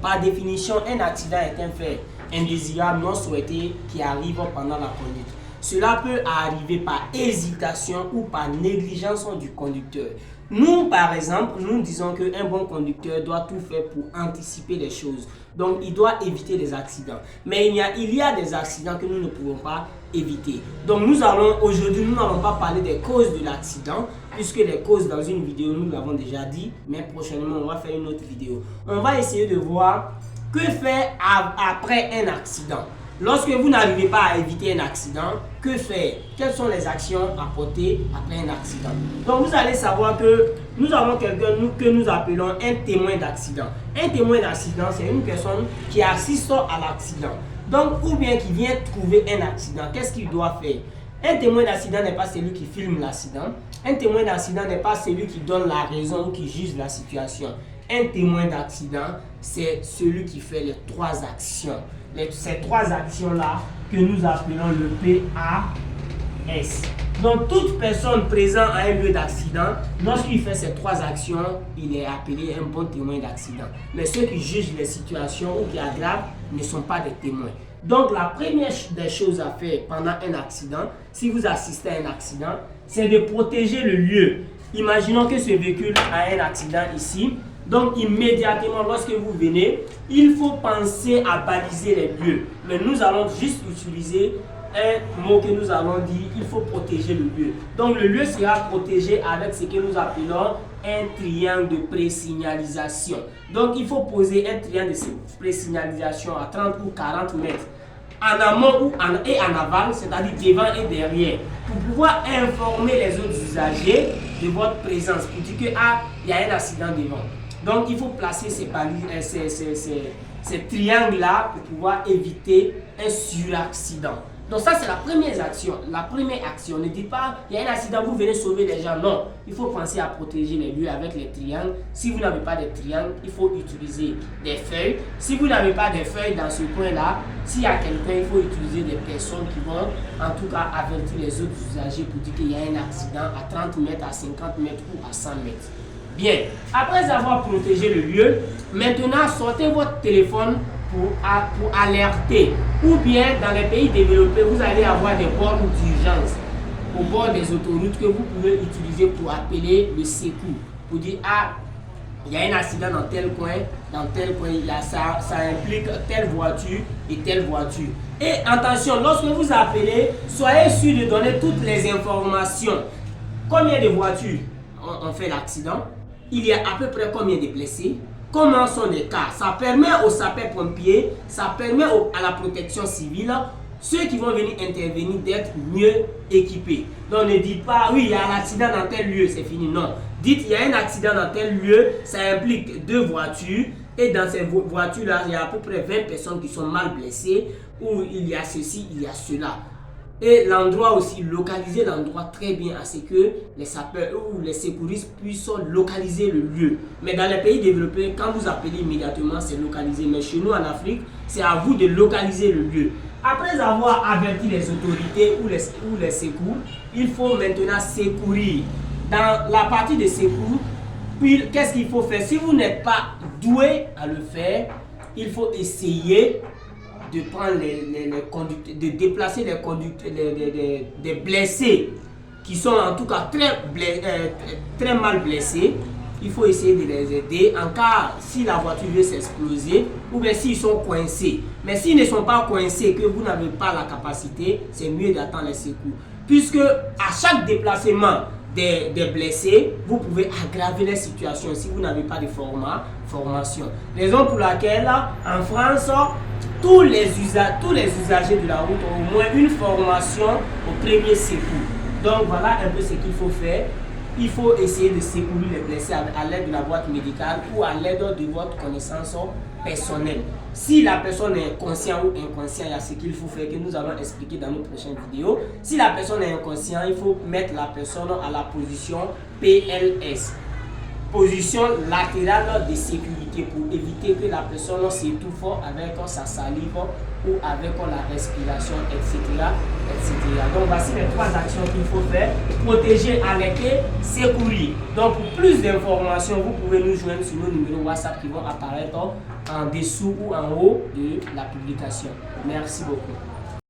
Par définition, un accident est un fait indésirable, non souhaité qui arrive pendant la conduite. Cela peut arriver par hésitation ou par négligence du conducteur. Nous, par exemple, nous disons qu'un bon conducteur doit tout faire pour anticiper les choses. Donc, il doit éviter les accidents. Mais il y a des accidents que nous ne pouvons pas éviter. Donc, aujourd'hui, nous n'allons pas parler des causes de l'accident, puisque les causes dans une vidéo, nous l'avons déjà dit, mais prochainement, on va faire une autre vidéo. On va essayer de voir que faire après un accident. Lorsque vous n'arrivez pas à éviter un accident, que faire? Quelles sont les actions à porter après un accident? Donc vous allez savoir que nous avons quelqu'un que nous appelons un témoin d'accident. Un témoin d'accident, c'est une personne qui assiste à l'accident. Donc, ou bien qui vient trouver un accident. Qu'est-ce qu'il doit faire? Un témoin d'accident n'est pas celui qui filme l'accident. Un témoin d'accident n'est pas celui qui donne la raison ou qui juge la situation. Un témoin d'accident, c'est celui qui fait les trois actions. Ces trois actions-là que nous appelons le PAS. Donc, toute personne présente à un lieu d'accident, lorsqu'il fait ces trois actions, il est appelé un bon témoin d'accident. Mais ceux qui jugent les situations ou qui aggravent ne sont pas des témoins. Donc, la première des choses à faire pendant un accident, si vous assistez à un accident, c'est de protéger le lieu. Imaginons que ce véhicule a un accident ici. Donc, immédiatement, lorsque vous venez, il faut penser à baliser les lieux. Mais nous allons juste utiliser un mot que nous allons dire, il faut protéger le lieu. Donc, le lieu sera protégé avec ce que nous appelons un triangle de présignalisation. Donc, il faut poser un triangle de présignalisation à 30 ou 40 mètres en amont et en aval, c'est-à-dire devant et derrière, pour pouvoir informer les autres usagers de votre présence, pour dire que il y a un accident devant. Donc, il faut placer ces triangles-là pour pouvoir éviter un suraccident. Donc, ça, c'est la première action. La première action, ne dites pas, il y a un accident, vous venez sauver les gens. Non, il faut penser à protéger les lieux avec les triangles. Si vous n'avez pas de triangles, il faut utiliser des feuilles. Si vous n'avez pas de feuilles dans ce coin-là, s'il y a quelqu'un, il faut utiliser des personnes qui vont, en tout cas, avertir les autres usagers pour dire qu'il y a un accident à 30 mètres, à 50 mètres ou à 100 mètres. Bien, après avoir protégé le lieu, maintenant sortez votre téléphone pour alerter. Ou bien dans les pays développés, vous allez avoir des bornes d'urgence au bord des autoroutes que vous pouvez utiliser pour appeler le secours. Pour dire, il y a un accident dans tel coin, ça implique telle voiture et telle voiture. Et attention, lorsque vous appelez, soyez sûr de donner toutes les informations. Combien de voitures ont fait l'accident? Il y a à peu près combien de blessés? Comment sont les cas? Ça permet aux sapeurs-pompiers, ça permet à la protection civile, ceux qui vont venir intervenir, d'être mieux équipés. Donc ne dites pas, oui, il y a un accident dans tel lieu, c'est fini. Non. Dites, il y a un accident dans tel lieu, ça implique 2 voitures. Et dans ces voitures-là, il y a à peu près 20 personnes qui sont mal blessées, ou il y a ceci, il y a cela. Et l'endroit aussi, localiser l'endroit très bien à ce que les sapeurs ou les secouristes puissent localiser le lieu. Mais dans les pays développés, quand vous appelez immédiatement, c'est localisé. Mais chez nous en Afrique, c'est à vous de localiser le lieu. Après avoir averti les autorités ou les secours, il faut maintenant secourir. Dans la partie de secours, puis qu'est-ce qu'il faut faire? Si vous n'êtes pas doué à le faire, il faut essayer de prendre les conducteurs, de déplacer les conducteurs, des blessés qui sont en tout cas très mal blessés. Il faut essayer de les aider en cas si la voiture veut s'exploser ou bien s'ils sont coincés. Mais s'ils ne sont pas coincés, que vous n'avez pas la capacité, c'est mieux d'attendre les secours. Puisque à chaque déplacement des blessés, vous pouvez aggraver les situations si vous n'avez pas de formation. Raison pour laquelle en France, tous les usagers de la route ont au moins une formation au premier secours. Donc voilà un peu ce qu'il faut faire. Il faut essayer de secourir les blessés à l'aide de la boîte médicale ou à l'aide de votre connaissance personnelle. Si la personne est consciente ou inconsciente, il y a ce qu'il faut faire que nous allons expliquer dans nos prochaines vidéos. Si la personne est inconsciente, il faut mettre la personne à la position PLS. position latérale de sécurité pour éviter que la personne s'étouffe avec sa salive ou avec la respiration, etc., etc. Donc, voici les 3 actions qu'il faut faire. Protéger, alerter, secourir. Donc, pour plus d'informations, vous pouvez nous joindre sur nos numéros WhatsApp qui vont apparaître en dessous ou en haut de la publication. Merci beaucoup.